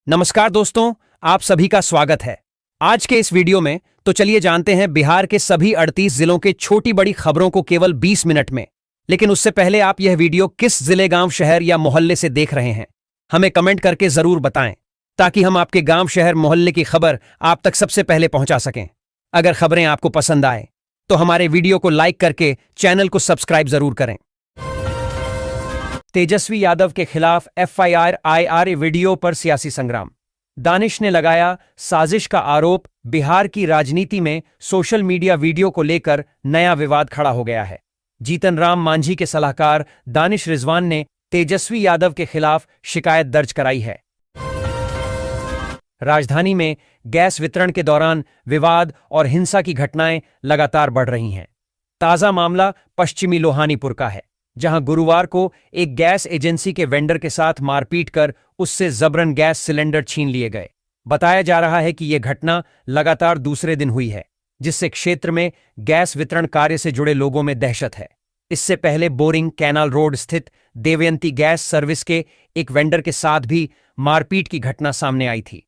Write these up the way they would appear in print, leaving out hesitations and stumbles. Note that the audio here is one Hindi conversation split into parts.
नमस्कार दोस्तों, आप सभी का स्वागत है। आज के इस वीडियो में तो चलिए जानते हैं बिहार के सभी 38 जिलों के छोटी बड़ी खबरों को केवल 20 मिनट में। लेकिन उससे पहले आप यह वीडियो किस जिले, गांव, शहर या मोहल्ले से देख रहे हैं, हमें कमेंट करके जरूर बताएं, ताकि हम आपके गांव, शहर, मोहल्ले की खबर आप तक सबसे पहले पहुंचा सकें। अगर खबरें आपको पसंद आए तो हमारे वीडियो को लाइक करके चैनल को सब्सक्राइब जरूर करें। तेजस्वी यादव के खिलाफ FIR वीडियो पर सियासी संग्राम। दानिश ने लगाया साजिश का आरोप। बिहार की राजनीति में सोशल मीडिया वीडियो को लेकर नया विवाद खड़ा हो गया है। जीतन राम मांझी के सलाहकार दानिश रिजवान ने तेजस्वी यादव के खिलाफ शिकायत दर्ज कराई है। राजधानी में गैस वितरण के दौरान विवाद और हिंसा की घटनाएं लगातार बढ़ रही हैं। ताजा मामला पश्चिमी लोहानीपुर का है, जहां गुरुवार को एक गैस एजेंसी के वेंडर के साथ मारपीट कर उससे जबरन गैस सिलेंडर छीन लिए गए। बताया जा रहा है कि यह घटना लगातार दूसरे दिन हुई है, जिससे क्षेत्र में गैस वितरण कार्य से जुड़े लोगों में दहशत है। इससे पहले बोरिंग कैनाल रोड स्थित देवयंती गैस सर्विस के एक वेंडर के साथ भी मारपीट की घटना सामने आई थी।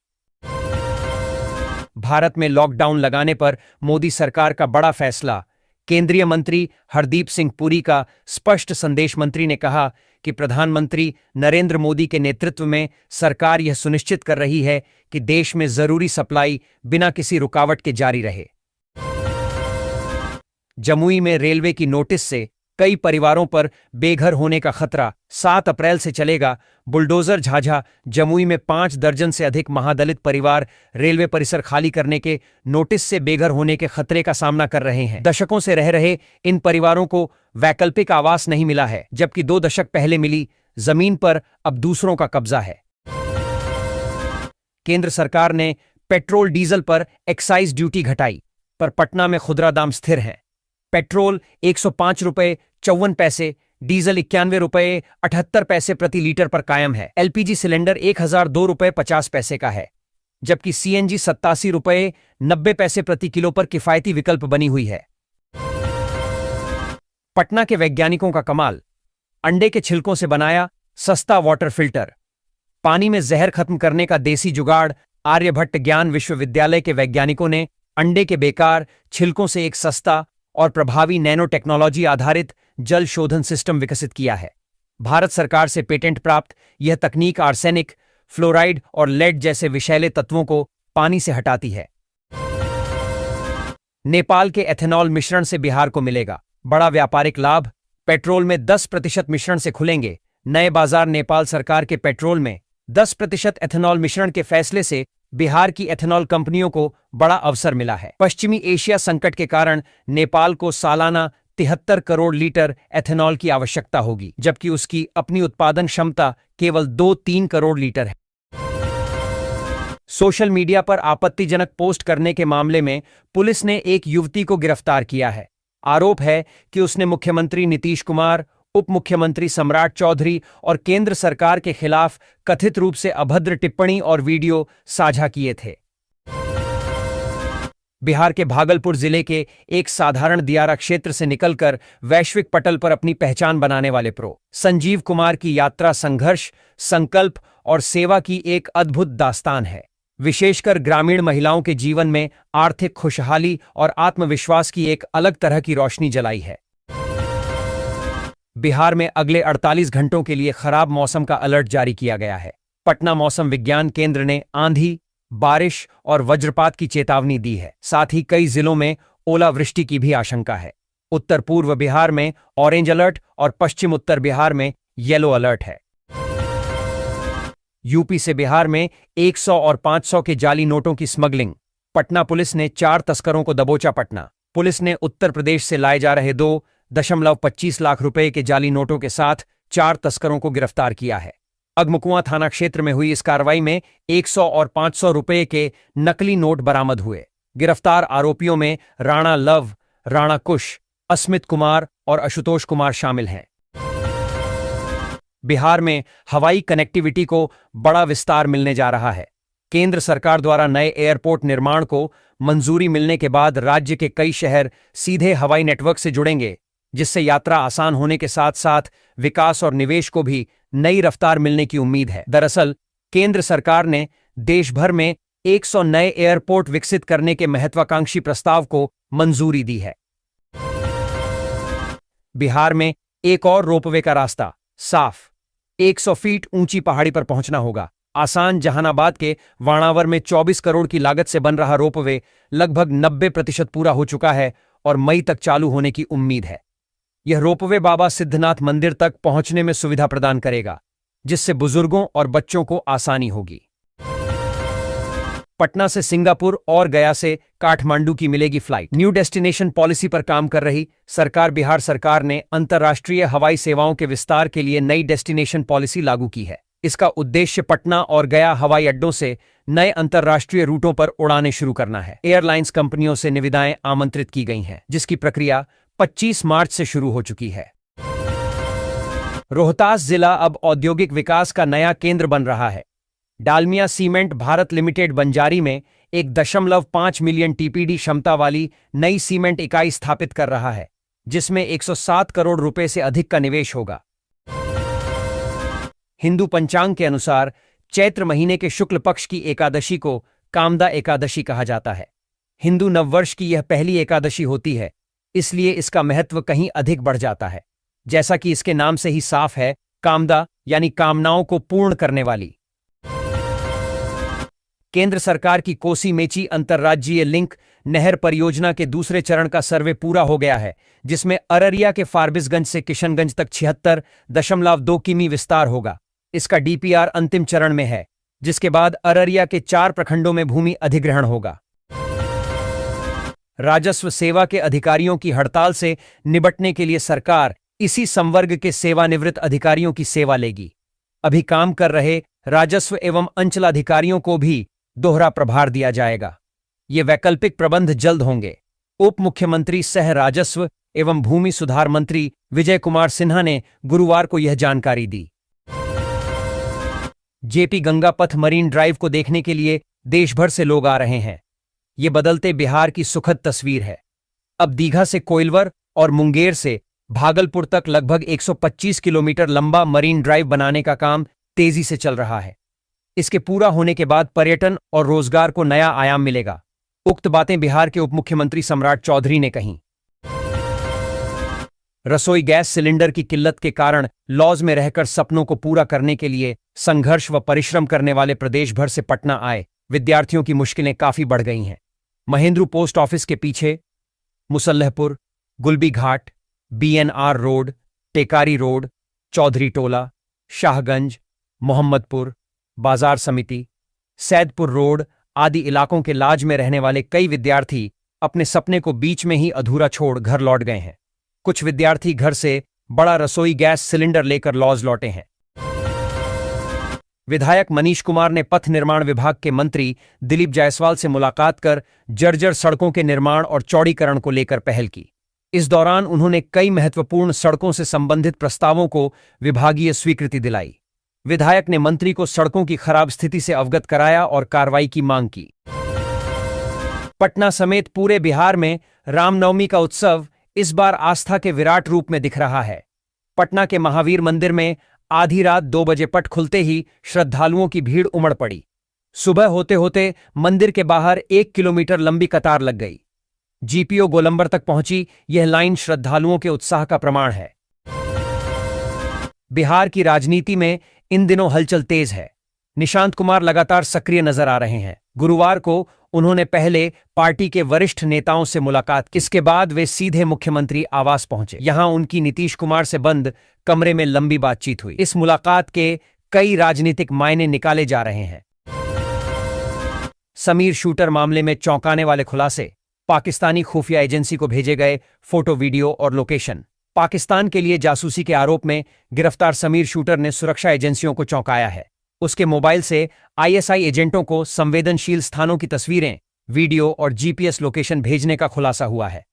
भारत में लॉकडाउन लगाने पर मोदी सरकार का बड़ा फैसला। केंद्रीय मंत्री हरदीप सिंह पुरी का स्पष्ट संदेश। मंत्री ने कहा कि प्रधानमंत्री नरेंद्र मोदी के नेतृत्व में सरकार यह सुनिश्चित कर रही है कि देश में जरूरी सप्लाई बिना किसी रुकावट के जारी रहे। जमुई में रेलवे की नोटिस से कई परिवारों पर बेघर होने का खतरा। 7 अप्रैल से चलेगा बुलडोजर झाझा। जमुई में 5 दर्जन से अधिक महादलित परिवार रेलवे परिसर खाली करने के नोटिस से बेघर होने के खतरे का सामना कर रहे हैं। दशकों से रह रहे इन परिवारों को वैकल्पिक आवास नहीं मिला है, जबकि 2 दशक पहले मिली जमीन पर अब दूसरों का कब्जा है। केंद्र सरकार ने पेट्रोल डीजल पर एक्साइज ड्यूटी घटाई, पर पटना में खुदरा दाम स्थिर है। पेट्रोल 105 रुपये 54 पैसे, डीजल 91 रुपये 78 पैसे प्रति लीटर पर कायम है। LPG सिलेंडर 1002 रुपये 50 पैसे का है, जबकि CNG 87 रुपये 90 पैसे प्रति किलो पर किफायती विकल्प बनी हुई है। पटना के वैज्ञानिकों का कमाल। अंडे के छिलकों से बनाया सस्ता वाटर फिल्टर। पानी में जहर खत्म करने का देसी जुगाड़। आर्यभट्ट ज्ञान विश्वविद्यालय के वैज्ञानिकों ने अंडे के बेकार छिलकों से एक सस्ता और प्रभावी नैनो टेक्नोलॉजी आधारित जल शोधन सिस्टम विकसित किया है। भारत सरकार से पेटेंट प्राप्त यह तकनीक आर्सेनिक, फ्लोराइड और लेड जैसे विषैले तत्वों को पानी से हटाती है। नेपाल के एथेनॉल मिश्रण से बिहार को मिलेगा बड़ा व्यापारिक लाभ। पेट्रोल में 10% मिश्रण से खुलेंगे नए बाजार। नेपाल सरकार के पेट्रोल में 10% एथेनॉल मिश्रण के फैसले से बिहार की एथेनॉल कंपनियों को बड़ा अवसर मिला है। पश्चिमी एशिया संकट के कारण नेपाल को सालाना 73 करोड़ लीटर एथेनॉल की आवश्यकता होगी, जबकि उसकी अपनी उत्पादन क्षमता केवल 2-3 करोड़ लीटर है। सोशल मीडिया पर आपत्तिजनक पोस्ट करने के मामले में पुलिस ने एक युवती को गिरफ्तार किया है। आरोप है कि उसने मुख्यमंत्री नीतीश कुमार, उप मुख्यमंत्री सम्राट चौधरी और केंद्र सरकार के खिलाफ कथित रूप से अभद्र टिप्पणी और वीडियो साझा किए थे। बिहार के भागलपुर जिले के एक साधारण दियारा क्षेत्र से निकलकर वैश्विक पटल पर अपनी पहचान बनाने वाले प्रो संजीव कुमार की यात्रा संघर्ष, संकल्प और सेवा की एक अद्भुत दास्तान है। विशेषकर ग्रामीण महिलाओं के जीवन में आर्थिक खुशहाली और आत्मविश्वास की एक अलग तरह की रोशनी जलाई है। बिहार में अगले 48 घंटों के लिए खराब मौसम का अलर्ट जारी किया गया है। पटना मौसम विज्ञान केंद्र ने आंधी, बारिश और वज्रपात की चेतावनी दी है। साथ ही कई जिलों में ओलावृष्टि की भी आशंका है। उत्तर पूर्व बिहार में ऑरेंज अलर्ट और पश्चिम उत्तर बिहार में येलो अलर्ट है। यूपी से बिहार में 100 और 500 के जाली नोटों की स्मगलिंग। पटना पुलिस ने 4 तस्करों को दबोचा। पटना पुलिस ने उत्तर प्रदेश से लाए जा रहे 2.25 लाख रुपए के जाली नोटों के साथ 4 तस्करों को गिरफ्तार किया है। अगमुकुआं थाना क्षेत्र में हुई इस कार्रवाई में 100 और 500 रुपए के नकली नोट बरामद हुए। गिरफ्तार आरोपियों में राणा लव, राणा कुश, अस्मित कुमार और आशुतोष कुमार शामिल हैं। बिहार में हवाई कनेक्टिविटी को बड़ा विस्तार मिलने जा रहा है। केंद्र सरकार द्वारा नए एयरपोर्ट निर्माण को मंजूरी मिलने के बाद राज्य के कई शहर सीधे हवाई नेटवर्क से जुड़ेंगे, जिससे यात्रा आसान होने के साथ साथ विकास और निवेश को भी नई रफ्तार मिलने की उम्मीद है। दरअसल केंद्र सरकार ने देश भर में 100 नए एयरपोर्ट विकसित करने के महत्वाकांक्षी प्रस्ताव को मंजूरी दी है। बिहार में एक और रोपवे का रास्ता साफ, 100 फीट ऊंची पहाड़ी पर पहुंचना होगा। आसान जहानाबाद के वाणावर में 24 करोड़ की लागत से बन रहा रोपवे लगभग 90% पूरा हो चुका है और मई तक चालू होने की उम्मीद है। यह रोपवे बाबा सिद्धनाथ मंदिर तक पहुंचने में सुविधा प्रदान करेगा, जिससे बुजुर्गों और बच्चों को आसानी होगी। पटना से सिंगापुर और गया से काठमांडू की मिलेगी फ्लाइट। न्यू डेस्टिनेशन पॉलिसी पर काम कर रही सरकार बिहार सरकार ने अंतर्राष्ट्रीय हवाई सेवाओं के विस्तार के लिए नई डेस्टिनेशन पॉलिसी लागू की है। इसका उद्देश्य पटना और गया हवाई अड्डों से नए अंतर्राष्ट्रीय रूटों पर उड़ानें शुरू करना है। एयरलाइंस कंपनियों से निविदाएं आमंत्रित की गई हैं, जिसकी प्रक्रिया 25 मार्च से शुरू हो चुकी है। रोहतास जिला अब औद्योगिक विकास का नया केंद्र बन रहा है। डालमिया सीमेंट भारत लिमिटेड बंजारी में 1.5 मिलियन टीपीडी क्षमता वाली नई सीमेंट इकाई स्थापित कर रहा है, जिसमें 107 करोड़ रुपए से अधिक का निवेश होगा। हिंदू पंचांग के अनुसार चैत्र महीने के शुक्ल पक्ष की एकादशी को कामदा एकादशी कहा जाता है। हिंदू नववर्ष की यह पहली एकादशी होती है, इसलिए इसका महत्व कहीं अधिक बढ़ जाता है। जैसा कि इसके नाम से ही साफ है, कामदा यानी कामनाओं को पूर्ण करने वाली। केंद्र सरकार की कोसी मेची अंतर्राज्यीय लिंक नहर परियोजना के दूसरे चरण का सर्वे पूरा हो गया है, जिसमें अररिया के फारबिसगंज से किशनगंज तक 76.2 किमी विस्तार होगा। इसका डीपीआर अंतिम चरण में है, जिसके बाद अररिया के 4 प्रखंडों में भूमि अधिग्रहण होगा। राजस्व सेवा के अधिकारियों की हड़ताल से निपटने के लिए सरकार इसी संवर्ग के सेवानिवृत्त अधिकारियों की सेवा लेगी। अभी काम कर रहे राजस्व एवं अंचलाधिकारियों को भी दोहरा प्रभार दिया जाएगा। ये वैकल्पिक प्रबंध जल्द होंगे। उप मुख्यमंत्री सह राजस्व एवं भूमि सुधार मंत्री विजय कुमार सिन्हा ने गुरुवार को यह जानकारी दी। जेपी गंगा पथ मरीन ड्राइव को देखने के लिए देश भर से लोग आ रहे हैं। ये बदलते बिहार की सुखद तस्वीर है। अब दीघा से कोइलवर और मुंगेर से भागलपुर तक लगभग 125 किलोमीटर लंबा मरीन ड्राइव बनाने का काम तेजी से चल रहा है। इसके पूरा होने के बाद पर्यटन और रोजगार को नया आयाम मिलेगा। उक्त बातें बिहार के उप मुख्यमंत्री सम्राट चौधरी ने कहीं। रसोई गैस सिलेंडर की किल्लत के कारण लॉज में रहकर सपनों को पूरा करने के लिए संघर्ष व परिश्रम करने वाले प्रदेश भर से पटना आए विद्यार्थियों की मुश्किलें काफी बढ़ गई हैं। महेंद्रू पोस्ट ऑफिस के पीछे Musallahpur, Gulbi Ghat, BNR road, Tekari road, Chaudhary Tola, Shahganj, Mohammadpur, Bazar Samiti, Saidpur road आदि इलाकों के लाज में रहने वाले कई विद्यार्थी अपने सपने को बीच में ही अधूरा छोड़ घर लौट गए हैं। कुछ विद्यार्थी घर से बड़ा रसोई गैस सिलेंडर लेकर लॉज लौटे हैं। विधायक मनीष कुमार ने पथ निर्माण विभाग के मंत्री दिलीप जायसवाल से मुलाकात कर जर्जर सड़कों के निर्माण और चौड़ीकरण को लेकर पहल की। इस दौरान उन्होंने कई महत्वपूर्ण सड़कों से संबंधित प्रस्तावों को विभागीय स्वीकृति दिलाई। विधायक ने मंत्री को सड़कों की खराब स्थिति से अवगत कराया और कार्रवाई की मांग की। पटना समेत पूरे बिहार में रामनवमी का उत्सव इस बार आस्था के विराट रूप में दिख रहा है। पटना के महावीर मंदिर में आधी रात 2 बजे पट खुलते ही श्रद्धालुओं की भीड़ उमड़ पड़ी। सुबह होते होते मंदिर के बाहर 1 किलोमीटर लंबी कतार लग गई। जीपीओ गोलंबर तक पहुंची यह लाइन श्रद्धालुओं के उत्साह का प्रमाण है। बिहार की राजनीति में इन दिनों हलचल तेज है। निशांत कुमार लगातार सक्रिय नजर आ रहे हैं। गुरुवार को उन्होंने पहले पार्टी के वरिष्ठ नेताओं से मुलाकात की। इसके बाद वे सीधे मुख्यमंत्री आवास पहुंचे। यहां उनकी नीतीश कुमार से बंद कमरे में लंबी बातचीत हुई। इस मुलाकात के कई राजनीतिक मायने निकाले जा रहे हैं। समीर शूटर मामले में चौंकाने वाले खुलासे, पाकिस्तानी खुफिया एजेंसी को भेजे गए फोटो, वीडियो और लोकेशन। पाकिस्तान के लिए जासूसी के आरोप में गिरफ्तार समीर शूटर ने सुरक्षा एजेंसियों को चौंकाया है। उसके मोबाइल से आईएसआई एजेंटों को संवेदनशील स्थानों की तस्वीरें, वीडियो और जीपीएस लोकेशन भेजने का खुलासा हुआ है।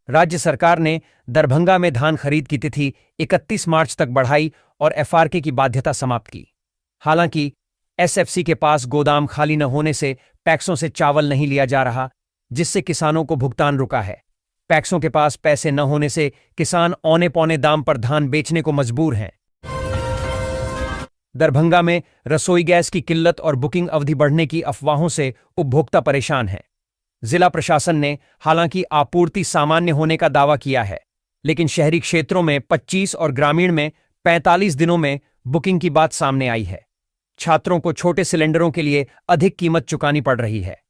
राज्य सरकार ने दरभंगा में धान खरीद की तिथि 31 मार्च तक बढ़ाई और एफआरके की बाध्यता समाप्त की। हालांकि एसएफसी के पास गोदाम खाली न होने से पैक्सों से चावल नहीं लिया जा रहा, जिससे किसानों को भुगतान रुका है। पैक्सों के पास पैसे न होने से किसान औने पौने दाम पर धान बेचने को मजबूर हैं। दरभंगा में रसोई गैस की किल्लत और बुकिंग अवधि बढ़ने की अफवाहों से उपभोक्ता परेशान है। जिला प्रशासन ने हालांकि आपूर्ति सामान्य होने का दावा किया है, लेकिन शहरी क्षेत्रों में 25 और ग्रामीण में 45 दिनों में बुकिंग की बात सामने आई है। छात्रों को छोटे सिलेंडरों के लिए अधिक कीमत चुकानी पड़ रही है।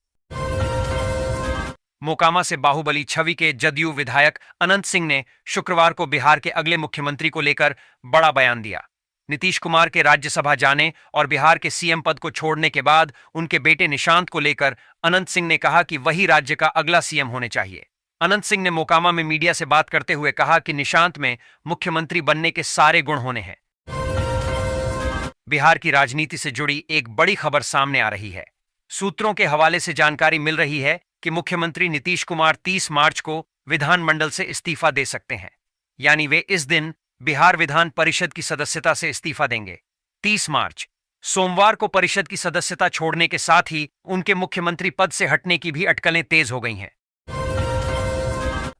मोकामा से बाहुबली छवि के जदयू विधायक अनंत सिंह ने शुक्रवार को बिहार के अगले मुख्यमंत्री को लेकर बड़ा बयान दिया। नीतीश कुमार के राज्यसभा जाने और बिहार के सीएम पद को छोड़ने के बाद उनके बेटे निशांत को लेकर अनंत सिंह ने कहा कि वही राज्य का अगला सीएम होने चाहिए। अनंत सिंह ने मोकामा में मीडिया से बात करते हुए कहा कि निशांत में मुख्यमंत्री बनने के सारे गुण होने हैं। बिहार की राजनीति से जुड़ी एक बड़ी खबर सामने आ रही है। सूत्रों के हवाले से जानकारी मिल रही है कि मुख्यमंत्री नीतीश कुमार 30 मार्च को विधानमंडल से इस्तीफा दे सकते हैं, यानी वे इस दिन बिहार विधान परिषद की सदस्यता से इस्तीफा देंगे। 30 मार्च सोमवार को परिषद की सदस्यता छोड़ने के साथ ही उनके मुख्यमंत्री पद से हटने की भी अटकलें तेज हो गई हैं।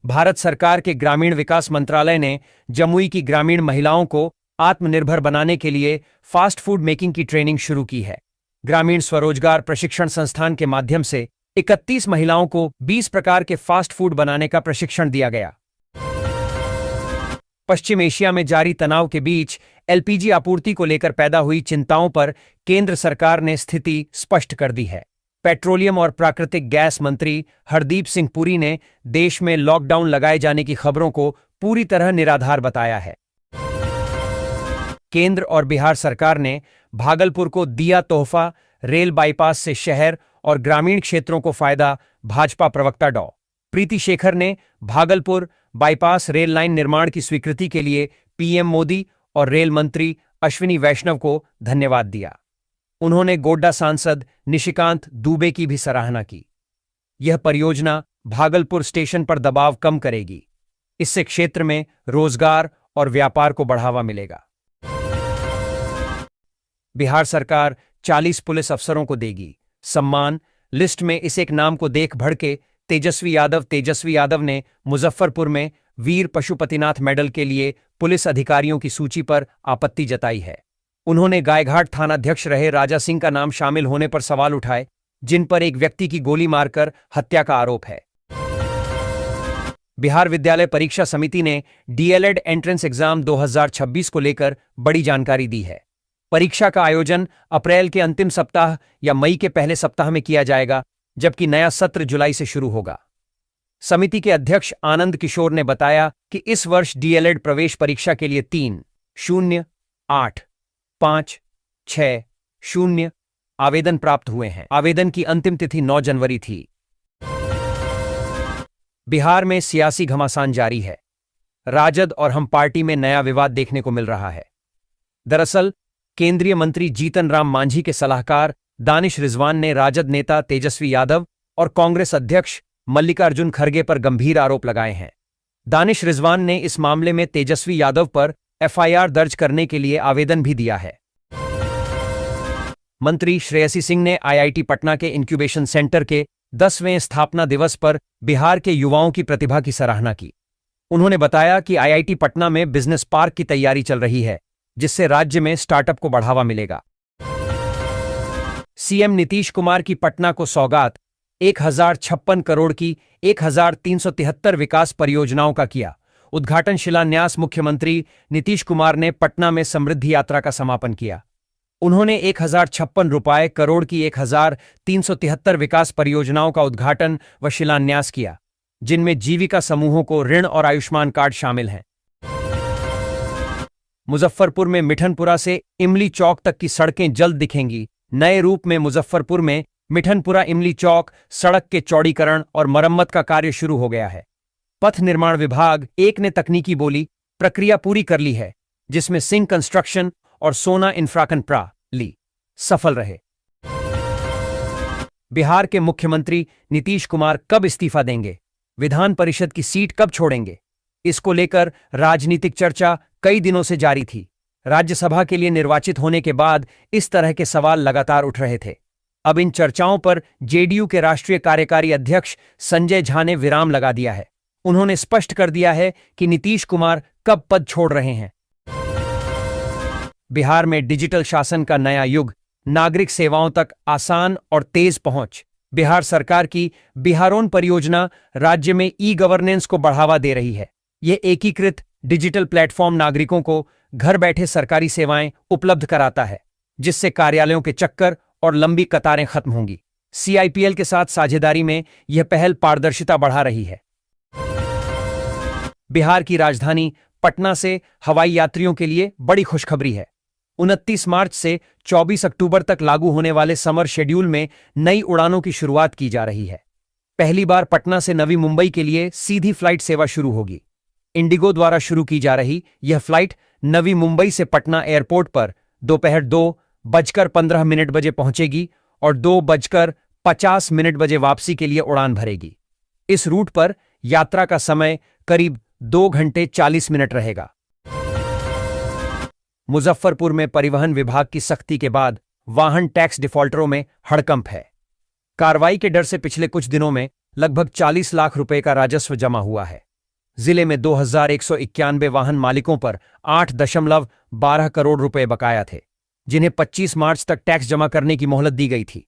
भारत सरकार के ग्रामीण विकास मंत्रालय ने जमुई की ग्रामीण महिलाओं को आत्मनिर्भर बनाने के लिए फास्ट फूड मेकिंग की ट्रेनिंग शुरू की है। ग्रामीण स्वरोजगार प्रशिक्षण संस्थान के माध्यम से 31 महिलाओं को 20 प्रकार के फास्ट फूड बनाने का प्रशिक्षण दिया गया। पश्चिम एशिया में जारी तनाव के बीच एलपीजी आपूर्ति को लेकर पैदा हुई चिंताओं पर केंद्र सरकार ने स्थिति स्पष्ट कर दी है। पेट्रोलियम और प्राकृतिक गैस मंत्री हरदीप सिंह पुरी ने देश में लॉकडाउन लगाए जाने की खबरों को पूरी तरह निराधार बताया है। केंद्र और बिहार सरकार ने भागलपुर को दिया तोहफा, रेल बाईपास से शहर और ग्रामीण क्षेत्रों को फायदा। भाजपा प्रवक्ता डॉ. प्रीति शेखर ने भागलपुर बाईपास रेल लाइन निर्माण की स्वीकृति के लिए पीएम मोदी और रेल मंत्री अश्विनी वैष्णव को धन्यवाद दिया। उन्होंने गोड्डा सांसद निशिकांत दुबे की भी सराहना की। यह परियोजना भागलपुर स्टेशन पर दबाव कम करेगी। इससे क्षेत्र में रोजगार और व्यापार को बढ़ावा मिलेगा। बिहार सरकार 40 पुलिस अफसरों को देगी सम्मान। लिस्ट में इस एक नाम को देख भड़के तेजस्वी यादव ने मुजफ्फरपुर में वीर पशुपतिनाथ मेडल के लिए पुलिस अधिकारियों की सूची पर आपत्ति जताई है। उन्होंने गायघाट थानाध्यक्ष रहे राजा सिंह का नाम शामिल होने पर सवाल उठाए, जिन पर एक व्यक्ति की गोली मारकर हत्या का आरोप है। बिहार विद्यालय परीक्षा समिति ने डीएलएड एंट्रेंस एग्जाम 2026 को लेकर बड़ी जानकारी दी है। परीक्षा का आयोजन अप्रैल के अंतिम सप्ताह या मई के पहले सप्ताह में किया जाएगा, जबकि नया सत्र जुलाई से शुरू होगा। समिति के अध्यक्ष आनंद किशोर ने बताया कि इस वर्ष डीएलएड प्रवेश परीक्षा के लिए 3,0,8,5,6,0 आवेदन प्राप्त हुए हैं। आवेदन की अंतिम तिथि 9 जनवरी थी। बिहार में सियासी घमासान जारी है। राजद और हम पार्टी में नया विवाद देखने को मिल रहा है। दरअसल केंद्रीय मंत्री जीतन राम मांझी के सलाहकार दानिश रिजवान ने राजद नेता तेजस्वी यादव और कांग्रेस अध्यक्ष मल्लिकार्जुन खड़गे पर गंभीर आरोप लगाए हैं। दानिश रिजवान ने इस मामले में तेजस्वी यादव पर एफआईआर दर्ज करने के लिए आवेदन भी दिया है। मंत्री श्रेयसी सिंह ने आईआईटी पटना के इंक्यूबेशन सेंटर के 10वें स्थापना दिवस पर बिहार के युवाओं की प्रतिभा की सराहना की। उन्होंने बताया कि आईआईटी पटना में बिजनेस पार्क की तैयारी चल रही है, जिससे राज्य में स्टार्टअप को बढ़ावा मिलेगा। सीएम नीतीश कुमार की पटना को सौगात 1056 करोड़ की 1373 विकास परियोजनाओं का किया उद्घाटन शिलान्यास। मुख्यमंत्री नीतीश कुमार ने पटना में समृद्धि यात्रा का समापन किया। उन्होंने 1056 करोड़ की 1373 विकास परियोजनाओं का उद्घाटन व शिलान्यास किया, जिनमें जीविका समूहों को ऋण और आयुष्मान कार्ड शामिल हैं। मुजफ्फरपुर में मिठनपुरा से इमली चौक तक की सड़कें जल्द दिखेंगी। नए रूप में मुजफ्फरपुर में मिठनपुरा इमली चौक सड़क के चौड़ीकरण और मरम्मत का कार्य शुरू हो गया है। पथ निर्माण विभाग एक ने तकनीकी बोली प्रक्रिया पूरी कर ली है, जिसमें सिंह कंस्ट्रक्शन और सोना इंफ्राकन ली सफल रहे। बिहार के मुख्यमंत्री नीतीश कुमार कब इस्तीफा देंगे, विधान परिषद की सीट कब छोड़ेंगे, इसको लेकर राजनीतिक चर्चा कई दिनों से जारी थी। राज्यसभा के लिए निर्वाचित होने के बाद इस तरह के सवाल लगातार उठ रहे थे। अब इन चर्चाओं पर जेडीयू के राष्ट्रीय कार्यकारी अध्यक्ष संजय झा ने विराम लगा दिया है। उन्होंने स्पष्ट कर दिया है कि नीतीश कुमार कब पद छोड़ रहे हैं। बिहार में डिजिटल शासन का नया युग, नागरिक सेवाओं तक आसान और तेज पहुंच। बिहार सरकार की बिहारोन परियोजना राज्य में ई गवर्नेंस को बढ़ावा दे रही है। यह एकीकृत डिजिटल प्लेटफॉर्म नागरिकों को घर बैठे सरकारी सेवाएं उपलब्ध कराता है, जिससे कार्यालयों के चक्कर और लंबी कतारें खत्म होंगी। सीआईपीएल के साथ साझेदारी में यह पहल पारदर्शिता बढ़ा रही है। बिहार की राजधानी पटना से हवाई यात्रियों के लिए बड़ी खुशखबरी है। 29 मार्च से 24 अक्टूबर तक लागू होने वाले समर शेड्यूल में नई उड़ानों की शुरुआत की जा रही है। पहली बार पटना से नवी मुंबई के लिए सीधी फ्लाइट सेवा शुरू होगी। इंडिगो द्वारा शुरू की जा रही यह फ्लाइट नवी मुंबई से पटना एयरपोर्ट पर दोपहर 2:15 बजे पहुंचेगी और 2:50 बजे वापसी के लिए उड़ान भरेगी। इस रूट पर यात्रा का समय करीब 2 घंटे 40 मिनट रहेगा। मुजफ्फरपुर में परिवहन विभाग की सख्ती के बाद वाहन टैक्स डिफॉल्टरों में हड़कंप है। कार्रवाई के डर से पिछले कुछ दिनों में लगभग 40 लाख रुपए का राजस्व जमा हुआ है। जिले में 2191 वाहन मालिकों पर 8.12 करोड़ रुपए बकाया थे, जिन्हें 25 मार्च तक टैक्स जमा करने की मोहलत दी गई थी।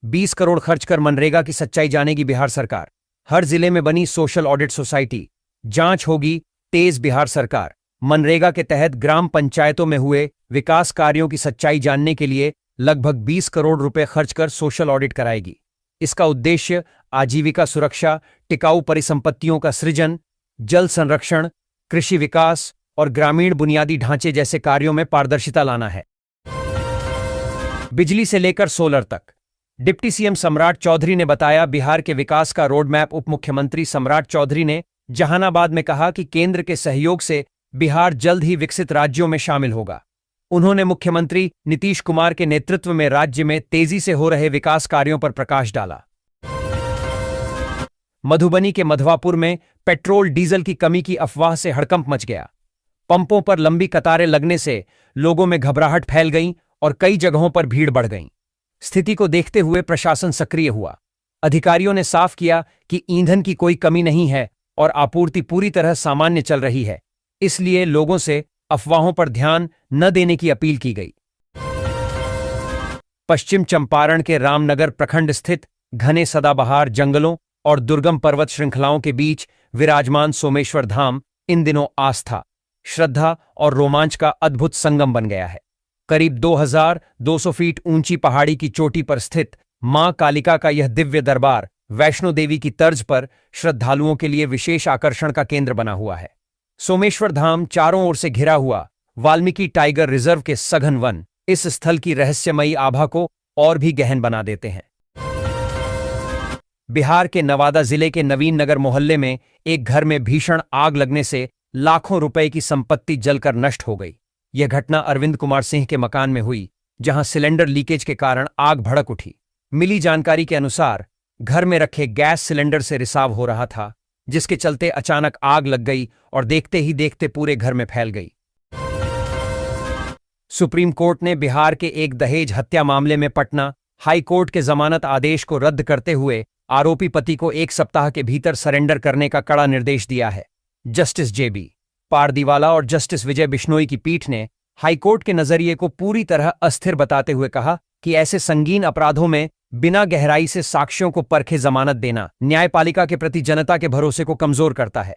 20 करोड़ खर्च कर मनरेगा की सच्चाई जानेगी बिहार सरकार। हर जिले में बनी सोशल ऑडिट सोसाइटी। जांच होगी तेज बिहार सरकार। मनरेगा के तहत ग्राम पंचायतों में हुए विकास कार्यों की सच्चाई जानने के लिए लगभग 20 करोड़ रुपए खर्च कर सोशल ऑडिट कराएगी। इसका उद्देश्य आजीविका सुरक्षा, टिकाऊ परिसंपत्तियों का सृजन, जल संरक्षण, कृषि विकास और ग्रामीण बुनियादी ढांचे जैसे कार्यों में पारदर्शिता लाना है। बिजली से लेकर सोलर तक। डिप्टी सीएम सम्राट चौधरी ने बताया बिहार के विकास का रोडमैप। उप मुख्यमंत्री सम्राट चौधरी ने जहानाबाद में कहा कि केंद्र के सहयोग से बिहार जल्द ही विकसित राज्यों में शामिल होगा। उन्होंने मुख्यमंत्री नीतीश कुमार के नेतृत्व में राज्य में तेजी से हो रहे विकास कार्यों पर प्रकाश डाला। मधुबनी के मधवापुर में पेट्रोल डीजल की कमी की अफवाह से हड़कंप मच गया। पंपों पर लंबी कतारें लगने से लोगों में घबराहट फैल गई और कई जगहों पर भीड़ बढ़ गई। स्थिति को देखते हुए प्रशासन सक्रिय हुआ। अधिकारियों ने साफ किया कि ईंधन की कोई कमी नहीं है और आपूर्ति पूरी तरह सामान्य चल रही है, इसलिए लोगों से अफवाहों पर ध्यान न देने की अपील की गई। पश्चिम चंपारण के रामनगर प्रखंड स्थित घने सदाबहार जंगलों और दुर्गम पर्वत श्रृंखलाओं के बीच विराजमान सोमेश्वर धाम इन दिनों आस्था, श्रद्धा और रोमांच का अद्भुत संगम बन गया है। करीब 2200 फीट ऊंची पहाड़ी की चोटी पर स्थित मां कालिका का यह दिव्य दरबार वैष्णो देवी की तर्ज पर श्रद्धालुओं के लिए विशेष आकर्षण का केंद्र बना हुआ है। सोमेश्वर धाम चारों ओर से घिरा हुआ वाल्मीकि टाइगर रिजर्व के सघन वन इस स्थल की रहस्यमयी आभा को और भी गहन बना देते हैं। बिहार के नवादा जिले के नवीन नगर मोहल्ले में एक घर में भीषण आग लगने से लाखों रुपए की संपत्ति जलकर नष्ट हो गई। यह घटना अरविंद कुमार सिंह के मकान में हुई, जहां सिलेंडर लीकेज के कारण आग भड़क उठी। मिली जानकारी के अनुसार घर में रखे गैस सिलेंडर से रिसाव हो रहा था, जिसके चलते अचानक आग लग गई और देखते ही देखते पूरे घर में फैल गई। सुप्रीम कोर्ट ने बिहार के एक दहेज हत्या मामले में पटना हाई कोर्ट के जमानत आदेश को रद्द करते हुए आरोपी पति को 1 सप्ताह के भीतर सरेंडर करने का कड़ा निर्देश दिया है। जस्टिस जेबी पारदीवाला और जस्टिस विजय बिश्नोई की पीठ ने हाईकोर्ट के नजरिए को पूरी तरह अस्थिर बताते हुए कहा कि ऐसे संगीन अपराधों में बिना गहराई से साक्ष्यों को परखे जमानत देना न्यायपालिका के प्रति जनता के भरोसे को कमजोर करता है।